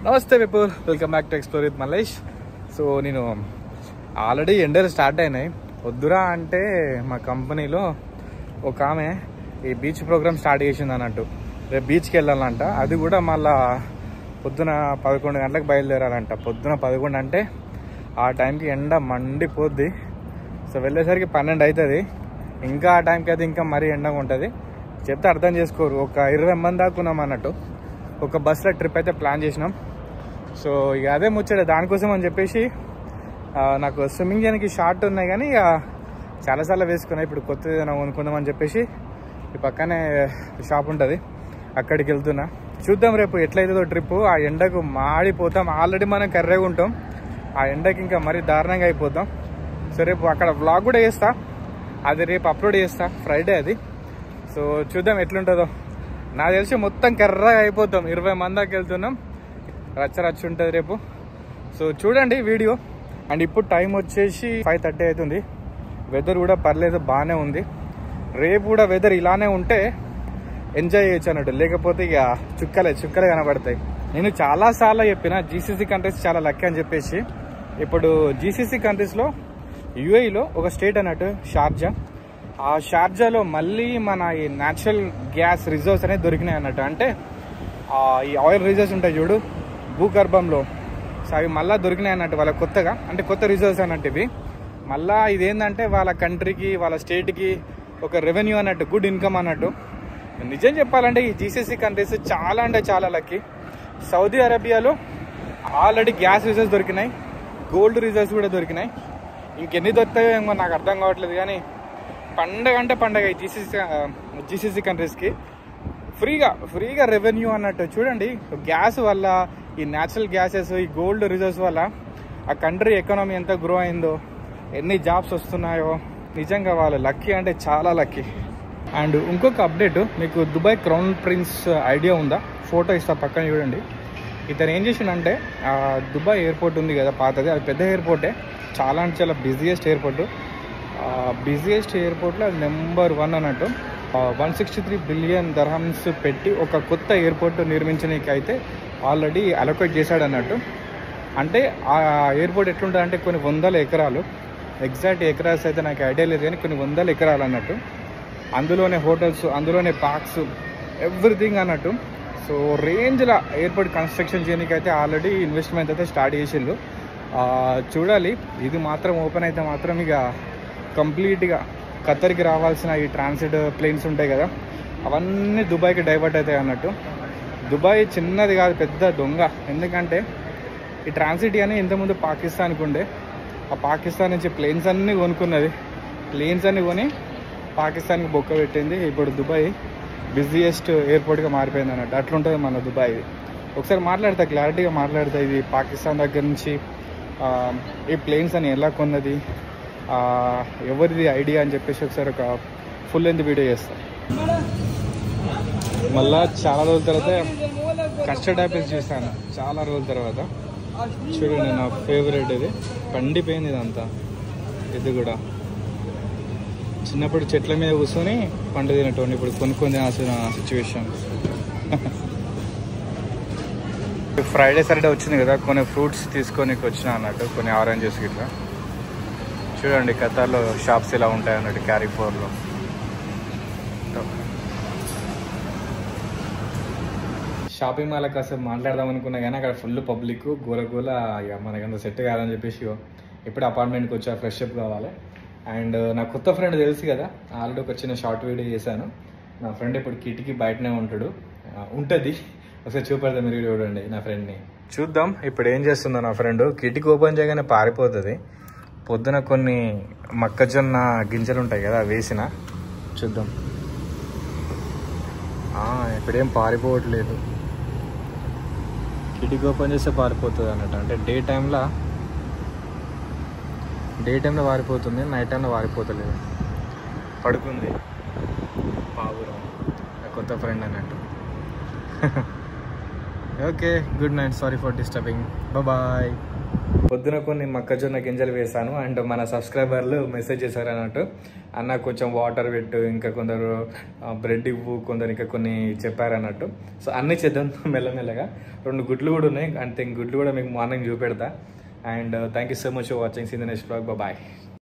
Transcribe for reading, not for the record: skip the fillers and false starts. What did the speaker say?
నమస్తే people, welcome back to explore with Mallesh. So నేను already ఎండలు స్టార్ట్ అయినాయి. వద్దురా అంటే మా కంపెనీలో ఒక ఆమె ఈ బీచ్ ప్రోగ్రామ్ స్టార్ట్ చేసింది అన్నట్టు. రేపు బీచ్కి వెళ్ళాలంట. అది కూడా మళ్ళా పొద్దున 11 గంటలకు బయలుదేరాలంట. పొద్దున 11 అంటే ఆ టైంకి ఎండ మండిపోద్ది. సో వెళ్ళేసరికి 12 అవుతుంది. ఇంకా ఆ టైంకి అయితే ఇంకా మరీ ఎండగా ఉంటుంది. చెప్తే అర్థం చేసుకోరు. ఒక 20 మంది దాకా ఉన్నాం అన్నట్టు. ఒక బస్సులో ట్రిప్ అయితే ప్లాన్ చేసినాం. సో ఇక అదే ముచ్చట. దానికోసం అని చెప్పేసి నాకు స్విమ్మింగ్ చేయడానికి షార్ట్ ఉన్నాయి, కానీ ఇక చాలాసార్లు వేసుకున్నాయి. ఇప్పుడు కొత్తది ఏదైనా కొనుక్కుందామని చెప్పేసి ఈ పక్కనే షాప్ ఉంటుంది, అక్కడికి వెళ్తున్నా. చూద్దాం రేపు ఎట్లయితుందో ట్రిప్పు. ఆ ఎండకు మాడిపోతాం. ఆల్రెడీ మనం కర్రెగా ఉంటాం, ఆ ఎండకి ఇంకా మరీ దారుణంగా అయిపోతాం. సో రేపు అక్కడ వ్లాగ్ కూడా చేస్తా, అది రేపు అప్లోడ్ చేస్తా, ఫ్రైడే అది. సో చూద్దాం ఎట్లుంటుందో. నాకు తెలిసి మొత్తం కర్రగా అయిపోతాం. 20 మంది దాకా వెళ్తున్నాం. రచ్చ ఉంటుంది రేపు. సో చూడండి వీడియో. అండ్ ఇప్పుడు టైం వచ్చేసి 5:30 అవుతుంది. వెదర్ కూడా పర్లేదు, బాగానే ఉంది. రేపు కూడా వెదర్ ఇలానే ఉంటే ఎంజాయ్ చేయొచ్చు అన్నట్టు. లేకపోతే ఇక చుక్కలే కనబడతాయి. నేను చాలాసార్లు చెప్పిన జీసీసీ కంట్రీస్ చాలా లక్కీ అని చెప్పేసి. ఇప్పుడు జీసీసీ కంట్రీస్లో యూఏఈలో ఒక స్టేట్ అన్నట్టు షార్జా. ఆ షార్జాలో మళ్ళీ మన ఈ న్యాచురల్ గ్యాస్ రిజర్వ్స్ అనేది దొరికినాయి అన్నట్టు. అంటే ఈ ఆయిల్ రిజర్వ్స్ ఉంటాయి చూడు భూగర్భంలో. సో అవి మళ్ళీ దొరికినాయి అన్నట్టు వాళ్ళ కొత్తగా. అంటే కొత్త రిజర్వ్స్ అన్నట్టు ఇవి. మళ్ళీ ఇదేంటంటే వాళ్ళ కంట్రీకి, వాళ్ళ స్టేట్కి ఒక రెవెన్యూ అన్నట్టు, గుడ్ ఇన్కమ్ అన్నట్టు. నిజం చెప్పాలంటే ఈ జీసీసీ కంట్రీస్ చాలా అంటే చాలా లక్కీ. సౌదీ అరేబియాలో ఆల్రెడీ గ్యాస్ రిజర్వ్స్ దొరికినాయి, గోల్డ్ రిజర్వ్స్ కూడా దొరికినాయి. ఇంకెన్ని దొరుకుతాయో ఏమో నాకు అర్థం కావట్లేదు. కానీ పండగ అంటే పండగ ఈ జీసీసీ కంట్రీస్కి. ఫ్రీగా రెవెన్యూ అన్నట్టు. చూడండి, గ్యాస్ వల్ల, ఈ న్యాచురల్ గ్యాసెస్, ఈ గోల్డ్ రిజర్వ్స్ వల్ల ఆ కంట్రీ ఎకానమీ ఎంత గ్రో అయిందో, ఎన్ని జాబ్స్ వస్తున్నాయో. నిజంగా వాళ్ళు లక్కీ అంటే చాలా లక్కీ. అండ్ ఇంకొక అప్డేట్, మీకు దుబాయ్ క్రౌన్ ప్రిన్స్ ఐడియా ఉందా? ఫోటో ఇస్తా, పక్కన చూడండి. ఇతను ఏం చేసిండంటే, దుబాయ్ ఎయిర్పోర్ట్ ఉంది కదా పాతది, అది పెద్ద ఎయిర్పోర్టే, చాలా అంటే చాలా బిజియెస్ట్ ఎయిర్పోర్టు. బిజియెస్ట్ ఎయిర్పోర్ట్లో అది నెంబర్ 1 అన్నట్టు. 163 బిలియన్ దర్హమ్స్ పెట్టి ఒక కొత్త ఎయిర్పోర్ట్ నిర్మించడానికి అయితే ఆల్రెడీ అలొకేట్ చేశాడు అన్నట్టు. అంటే ఆ ఎయిర్పోర్ట్ ఎట్లుంటుంది అంటే కొన్ని 100 ఎకరాలు. ఎగ్జాక్ట్ ఎకరాస్ అయితే నాకు ఐడియా లేదు, కానీ కొన్ని 100 ఎకరాలు అన్నట్టు. అందులోనే హోటల్స్, అందులోనే పార్క్స్, ఎవ్రీథింగ్ అన్నట్టు. సో రేంజ్లో ఎయిర్పోర్ట్ కన్స్ట్రక్షన్ చేయడానికి అయితే ఆల్రెడీ ఇన్వెస్ట్మెంట్ అయితే స్టార్ట్ చేసిండు. చూడాలి. ఇది మాత్రం ఓపెన్ అయితే మాత్రం ఇక కంప్లీట్గా ఖత్తర్కి రావాల్సిన ఈ ట్రాన్సిట్ ప్లేన్స్ ఉంటాయి కదా, అవన్నీ దుబాయ్కి డైవర్ట్ అవుతాయి అన్నట్టు. దుబాయ్ చిన్నది కాదు, పెద్ద దొంగ. ఎందుకంటే ఈ ట్రాన్సిట్ అని ఇంతకుముందు పాకిస్తాన్కి ఉండే, ఆ పాకిస్తాన్ నుంచి ప్లేన్స్ అన్నీ కొనుక్కున్నది. ప్లేన్స్ అన్నీ కొని పాకిస్తాన్కి బొక్క పెట్టింది. ఇప్పుడు దుబాయ్ బిజియెస్ట్ ఎయిర్పోర్ట్గా మారిపోయింది అన్నట్టు. అట్లుంటుంది మన దుబాయ్. ఒకసారి మాట్లాడతా, క్లారిటీగా మాట్లాడతా. ఇది పాకిస్తాన్ దగ్గర నుంచి ఈ ప్లేన్స్ అని ఎలా కొన్నది, ఎవరిది ఐడియా అని చెప్పేసి ఒకసారి ఒక ఫుల్ లెంత్ వీడియో చేస్తాను. మళ్ళా చాలా రోజుల తర్వాత కస్టర్డ్ యాపిల్స్ చూస్తాను, చాలా రోజుల తర్వాత. చూడండి, నా ఫేవరెట్ ఇది. పండిపోయింది ఇదంతా. ఇది కూడా చిన్నప్పుడు చెట్ల మీద కూర్చొని పండు తినటోండి, ఇప్పుడు కొనుక్కొని తినాల్సిన సిచ్యువేషన్. ఫ్రైడే సాటర్డే వచ్చింది కదా, కొన్ని ఫ్రూట్స్ తీసుకొని వచ్చినా అన్నట్టు, కొన్ని ఆరెంజెస్ గిట్లా. చూడండి ఖతార్లో షాప్స్ ఇలా ఉంటాయి అన్నట్టు, క్యారీఫోర్లో. షాపింగ్ మాల్ కాసేపు మాట్లాడదాం అనుకున్నా, కానీ అక్కడ ఫుల్ పబ్లిక్, గోల. ఇక మనకంత సెట్ కాదని చెప్పేసి ఇప్పుడు అపార్ట్మెంట్కి వచ్చా, ఫ్రెష్ అప్ కావాలి. అండ్ నా కొత్త ఫ్రెండ్ తెలుసు కదా, ఆల్రెడీ ఒక చిన్న షార్ట్ వీడియో చేశాను. నా ఫ్రెండ్ ఇప్పుడు కిటికీ బయటనే ఉంటుంది. ఒకసారి చూపెడతా, మీరు చూడండి నా ఫ్రెండ్ని. చూద్దాం ఇప్పుడు ఏం చేస్తుందో నా ఫ్రెండ్. కిటికీ ఓపెన్ చేయగానే పారిపోతుంది. పొద్దున కొన్ని మొక్కజొన్న గింజలు ఉంటాయి కదా, వేసిన. చూద్దాం. ఇప్పుడేం పారిపోవట్లేదు. కిటికీ ఓపెన్ చేస్తే పారిపోతుంది అన్నట్టు. అంటే డే టైంలో పారిపోతుంది, నైట్ టైంలో పారిపోతలేదు. పడుకుంది పావురం, నా కొత్త ఫ్రెండ్ అన్నట్టు. Okay, good night. Sorry for disturbing. Bye. పొద్దున కొన్ని మొక్కజొన్న గింజలు వేసాను అండ్ మన సబ్స్క్రైబర్లు మెసేజ్ చేశారు అన్నట్టు, అన్న కొంచెం వాటర్ పెట్టు, ఇంకా కొందరు బ్రెడ్ ఇవ్వు, కొందరు ఇంకా కొన్ని చెప్పారన్నట్టు. సో అన్నీ చేద్దాం మెల్లమెల్లగా. 2 గుడ్లు కూడా ఉన్నాయి, అంతే గుడ్లు కూడా మీకు మార్నింగ్ చూపెడతా. And thank you so much for watching. See the next vlog. Bye.